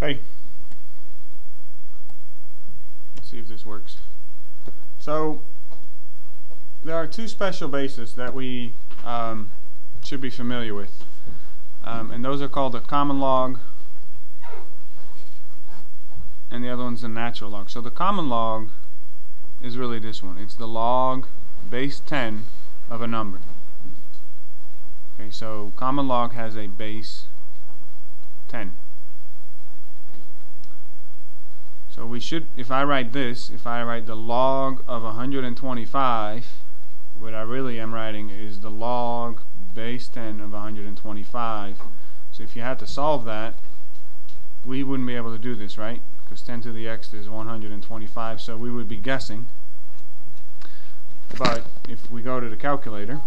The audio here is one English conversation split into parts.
Okay. Let's see if this works. So there are two special bases that we should be familiar with, and those are called the common log and the other one's the natural log. So the common log is really this one. It's the log base 10 of a number. Okay, so common log has a base 10. So we should, if I write this, if I write the log of 125, what I really am writing is the log base 10 of 125. So if you had to solve that, we wouldn't be able to do this, right? Because 10 to the x is 125, so we would be guessing. But if we go to the calculator,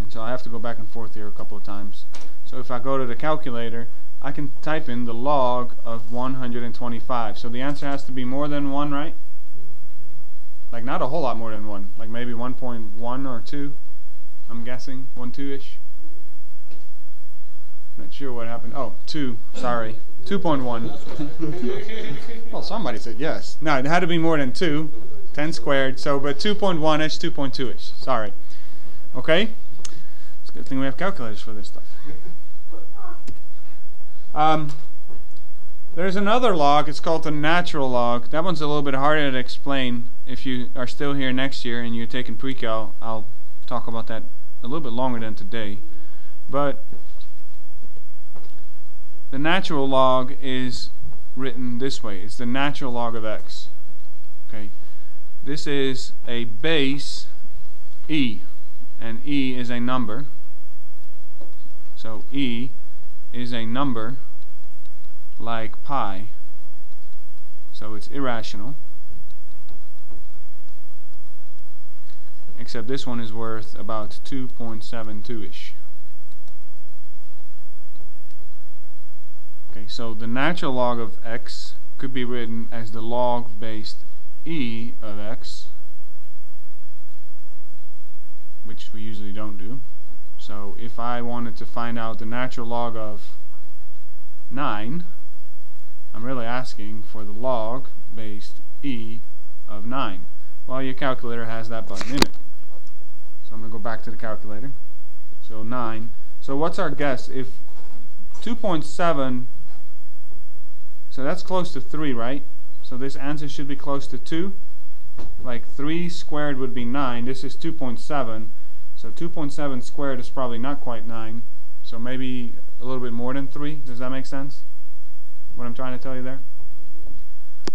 and so I have to go back and forth here a couple of times. So if I go to the calculator, I can type in the log of 125. So the answer has to be more than 1, right? Like not a whole lot more than 1. Like maybe 1.1 or 2. I'm guessing 1, 2-ish. Not sure what happened. Oh, 2. Sorry. 2.1. Well, somebody said yes. No, it had to be more than 2. 10 squared. So, but 2.1-ish, 2.2-ish. Sorry. Okay? It's a good thing we have calculators for this stuff. There's another log. It's called the natural log. That one's a little bit harder to explain. If you are still here next year and you're taking pre-cal, I'll talk about that a little bit longer than today. But the natural log is written this way. It's the natural log of x. Okay. This is a base e, and e is a number. So e is a number like pi. So it's irrational. Except this one is worth about 2.72-ish. Okay, so the natural log of x could be written as the log based e of x, which we usually don't do. So if I wanted to find out the natural log of 9, I'm really asking for the log based e of 9. Well, your calculator has that button in it. So I'm going to go back to the calculator. So 9. So what's our guess? If 2.7, so that's close to 3, right? So this answer should be close to 2. Like 3 squared would be 9. This is 2.7. So 2.7 squared is probably not quite 9. So maybe a little bit more than 3. Does that make sense? What I'm trying to tell you there?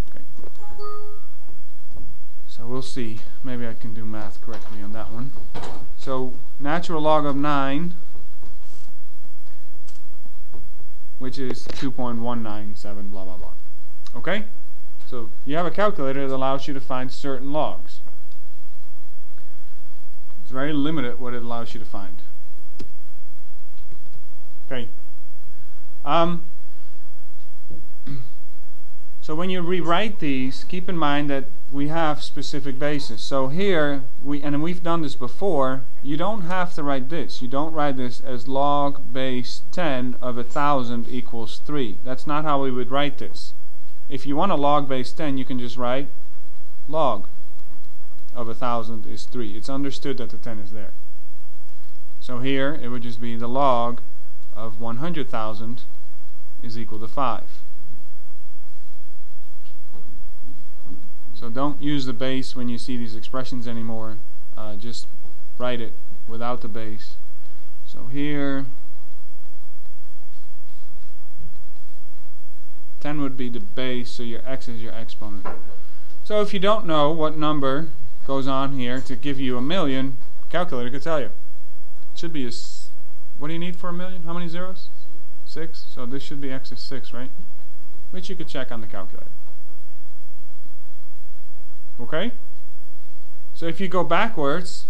Okay. So we'll see. Maybe I can do math correctly on that one. So natural log of 9, which is 2.197 blah blah blah. Okay? So you have a calculator that allows you to find certain logs. It's very limited what it allows you to find. Okay. So when you rewrite these, keep in mind that we have specific bases. So here, we've done this before, you don't have to write this. You don't write this as log base 10 of 1,000 equals 3. That's not how we would write this. If you want a log base 10, you can just write log of 1,000 is 3. It's understood that the 10 is there. So here, it would just be the log of 100,000 is equal to 5. So don't use the base when you see these expressions anymore. Just write it without the base. So here 10 would be the base, so your x is your exponent. So if you don't know what number goes on here to give you a million, calculator could tell you. It should be what do you need for a million? How many zeros? 6. So this should be x is 6, right? Which you could check on the calculator. Okay? So if you go backwards,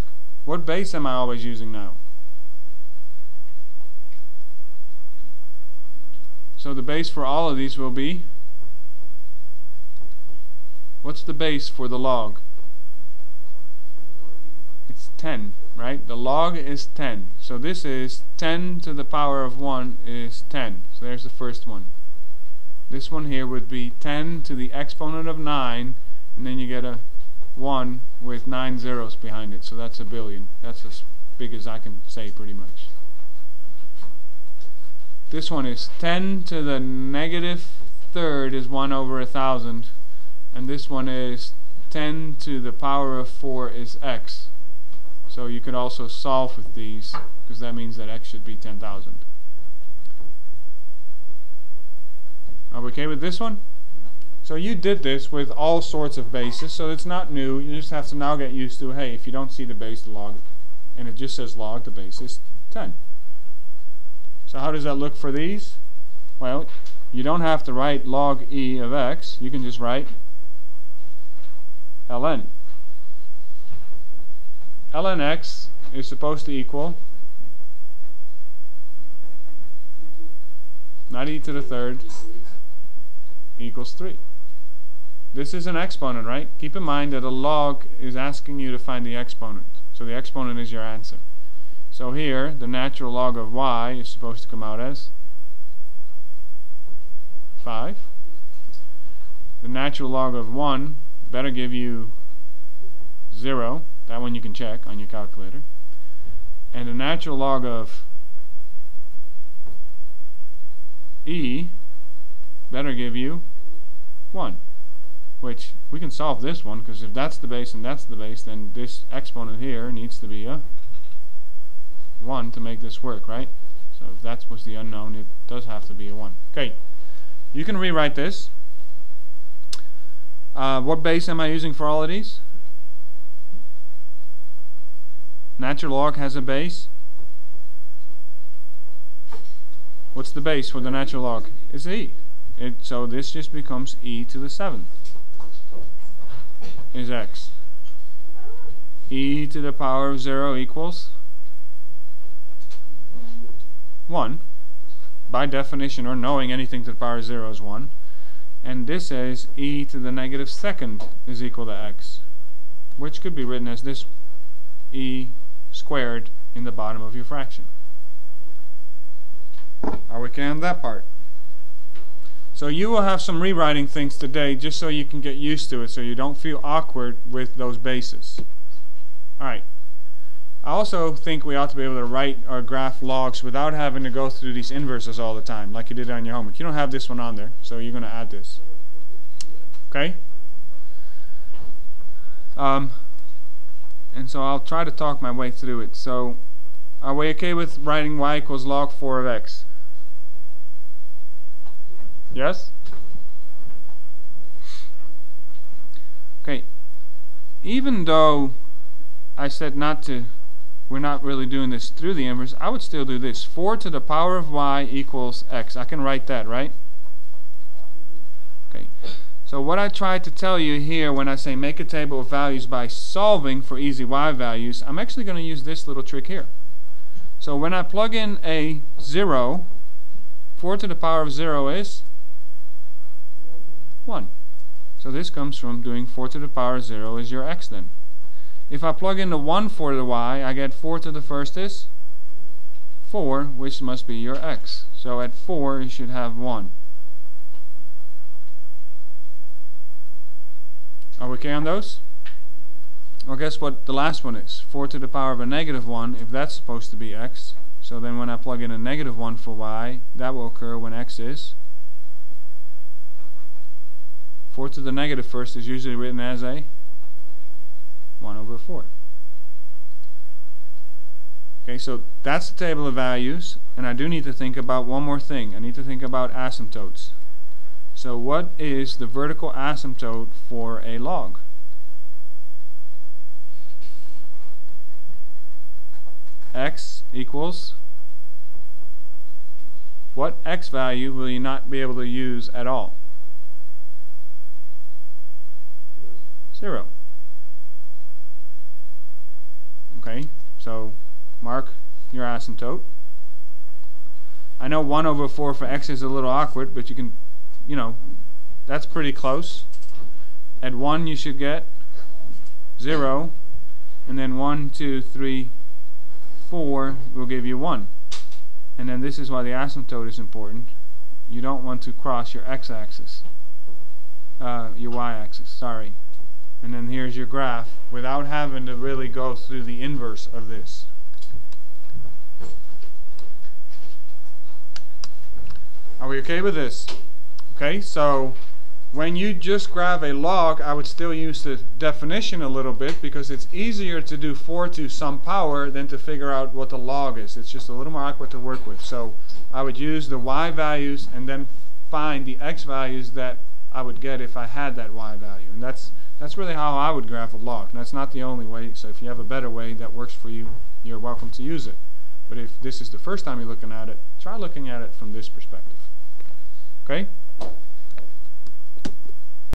what base am I always using now? So the base for all of these will be, what's the base for the log? It's 10, right? The log is 10. So this is 10 to the power of 1 is 10. So there's the first one. this one here would be 10 to the exponent of 9, and then you get a 1 with 9 zeros behind it, so that's a billion. That's as big as I can say pretty much. This one is 10 to the negative third is 1 over 1,000, and this one is 10 to the power of 4 is x. So you could also solve with these, because that means that x should be 10,000. Are we okay with this one? So you did this with all sorts of bases, so it's not new. You just have to now get used to, hey, if you don't see the base, the log, and it just says log, the base is 10. So how does that look for these? Well, you don't have to write log e of x. You can just write ln. Ln x is supposed to equal not e to the third equals 3. This is an exponent, right? Keep in mind that a log is asking you to find the exponent. So the exponent is your answer. So here, the natural log of y is supposed to come out as 5. The natural log of 1 better give you 0. That one you can check on your calculator. And the natural log of e better give you 1. Which we can solve this one, because if that's the base and that's the base, then this exponent here needs to be a 1 to make this work, right? So if that was the unknown, it does have to be a 1. Okay, you can rewrite this. What base am I using for all of these? Natural log has a base. What's the base for the natural log? It's e. So this just becomes e to the 7th is x. E to the power of 0 equals 1. By definition, or knowing anything to the power of 0 is 1. And this is e to the negative 2nd is equal to x, which could be written as this e squared in the bottom of your fraction. Are we okay on that part? So you will have some rewriting things today just so you can get used to it, so you don't feel awkward with those bases. Alright. I also think we ought to be able to write or graph logs without having to go through these inverses all the time, like you did on your homework. You don't have this one on there, so you're going to add this. Okay? And so I'll try to talk my way through it. So, are we okay with writing y equals log 4 of x? Yes? Okay. Even though I said we're not really doing this through the inverse, I would still do this. 4 to the power of y equals x. I can write that, right? Okay. So what I tried to tell you here when I say make a table of values by solving for easy y values, I'm actually going to use this little trick here. So when I plug in a 0, 4 to the power of 0 is 1. So this comes from doing 4 to the power of 0 is your x then. If I plug in the 1 for the y, I get 4 to the first is 4, which must be your x. So at 4 you should have 1. Are we okay on those? Well, guess what the last one is? 4 to the power of a negative 1, if that's supposed to be x. So then when I plug in a negative 1 for y, that will occur when x is 4 to the negative first is usually written as a 1 over 4. Okay, so that's the table of values, and I do need to think about one more thing. I need to think about asymptotes. So what is the vertical asymptote for a log? X equals what x value will you not be able to use at all? 0. Okay, so mark your asymptote. I know 1 over 4 for x is a little awkward, but you can, that's pretty close. At 1 you should get 0, and then 1, 2, 3, 4 will give you 1. And then this is why the asymptote is important. you don't want to cross your x-axis, your y-axis, sorry. And then here's your graph without having to really go through the inverse of this. Are we okay with this? Okay, so when you just grab a log, I would still use the definition a little bit because it's easier to do 4 to some power than to figure out what the log is. It's just a little more awkward to work with. So I would use the y values and then find the x values that I would get if I had that y value. And that's really how I would graph a log. And that's not the only way, so if you have a better way that works for you, you're welcome to use it. But if this is the first time you're looking at it, try looking at it from this perspective. Okay?